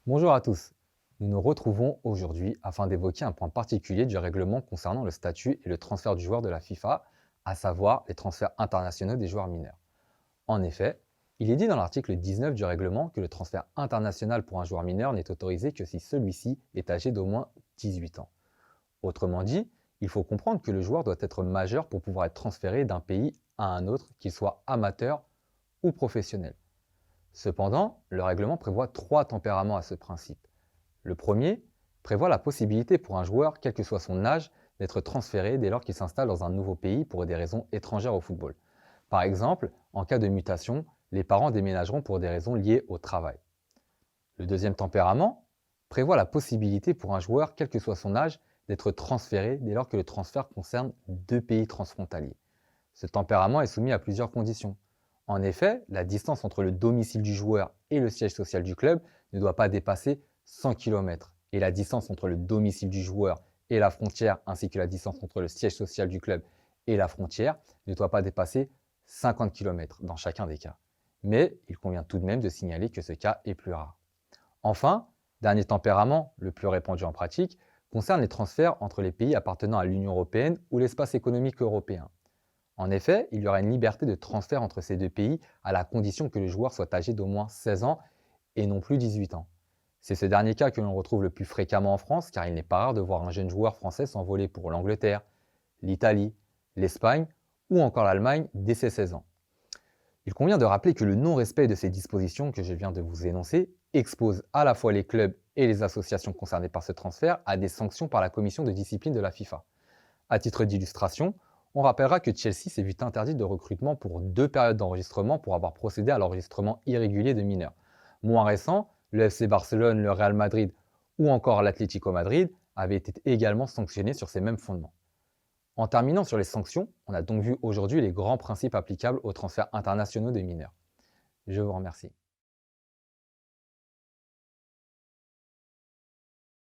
Bonjour à tous. Nous nous retrouvons aujourd'hui afin d'évoquer un point particulier du règlement concernant le statut et le transfert du joueur de la FIFA, à savoir les transferts internationaux des joueurs mineurs. En effet, il est dit dans l'article 19 du règlement que le transfert international pour un joueur mineur n'est autorisé que si celui-ci est âgé d'au moins 18 ans. Autrement dit, il faut comprendre que le joueur doit être majeur pour pouvoir être transféré d'un pays à un autre, qu'il soit amateur ou professionnel. Cependant, le règlement prévoit trois tempéraments à ce principe. Le premier prévoit la possibilité pour un joueur, quel que soit son âge, d'être transféré dès lors qu'il s'installe dans un nouveau pays pour des raisons étrangères au football. Par exemple, en cas de mutation, les parents déménageront pour des raisons liées au travail. Le deuxième tempérament prévoit la possibilité pour un joueur, quel que soit son âge, d'être transféré dès lors que le transfert concerne deux pays transfrontaliers. Ce tempérament est soumis à plusieurs conditions. En effet, la distance entre le domicile du joueur et le siège social du club ne doit pas dépasser 100 km et la distance entre le domicile du joueur et la frontière ainsi que la distance entre le siège social du club et la frontière ne doit pas dépasser 50 km dans chacun des cas. Mais il convient tout de même de signaler que ce cas est plus rare. Enfin, dernier tempérament, le plus répandu en pratique, concerne les transferts entre les pays appartenant à l'Union européenne ou l'espace économique européen. En effet, il y aura une liberté de transfert entre ces deux pays à la condition que le joueur soit âgé d'au moins 16 ans et non plus 18 ans. C'est ce dernier cas que l'on retrouve le plus fréquemment en France car il n'est pas rare de voir un jeune joueur français s'envoler pour l'Angleterre, l'Italie, l'Espagne ou encore l'Allemagne dès ses 16 ans. Il convient de rappeler que le non-respect de ces dispositions que je viens de vous énoncer expose à la fois les clubs et les associations concernées par ce transfert à des sanctions par la commission de discipline de la FIFA. À titre d'illustration, on rappellera que Chelsea s'est vu interdit de recrutement pour 2 périodes d'enregistrement pour avoir procédé à l'enregistrement irrégulier de mineurs. Moins récent, le FC Barcelone, le Real Madrid ou encore l'Atlético Madrid avaient été également sanctionnés sur ces mêmes fondements. En terminant sur les sanctions, on a donc vu aujourd'hui les grands principes applicables aux transferts internationaux des mineurs. Je vous remercie.